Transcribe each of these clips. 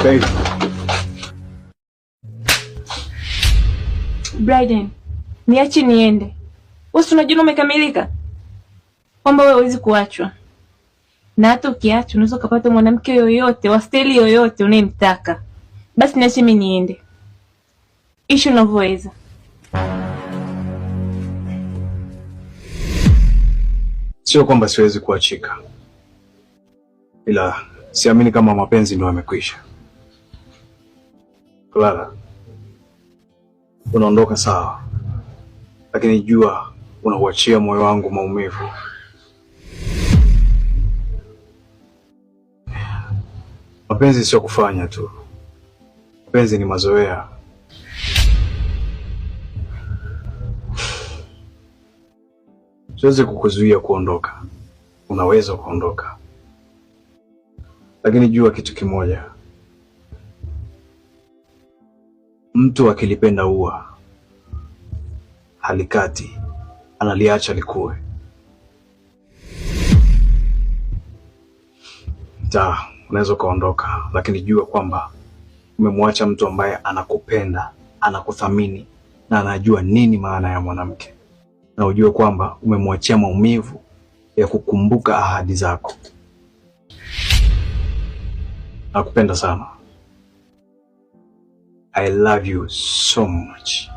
Babe. Bryden, niache niende. Wewe unajua umekamilika, kwamba wewe huwezi kuachwa, na hata ukiachwa unaweza kupata mwanamke yoyote wa staili yoyote unayemtaka. Basi niache mimi niende, ishi unavyoweza. Sio kwamba siwezi kuachika, ila siamini kama mapenzi ndio yamekwisha. Clara, unaondoka sawa, lakini jua unauachia moyo wangu maumivu. Mapenzi sio kufanya tu, mapenzi ni mazoea. Siwezi kukuzuia kuondoka, unaweza kuondoka, lakini jua kitu kimoja, mtu akilipenda ua halikati, analiacha likue. Unaweza kuondoka, lakini jua kwamba umemwacha mtu ambaye anakupenda, anakuthamini na anajua nini maana ya mwanamke, na ujue kwamba umemwachia maumivu ya kukumbuka ahadi zako. Nakupenda sana. I love you so much.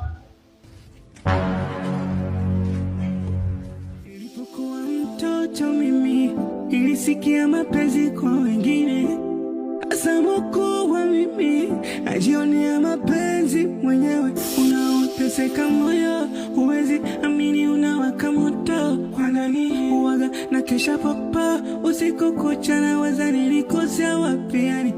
Nilipokuwa mtoto mimi nilisikia mapenzi kwa wengine, hasa mkubwa mimi najionea mapenzi mwenyewe. Unaoteseka moyo, huwezi amini, unawaka moto kwa nani uwaga na kesha popo usiku kucha, na waza nilikosea wapi yani.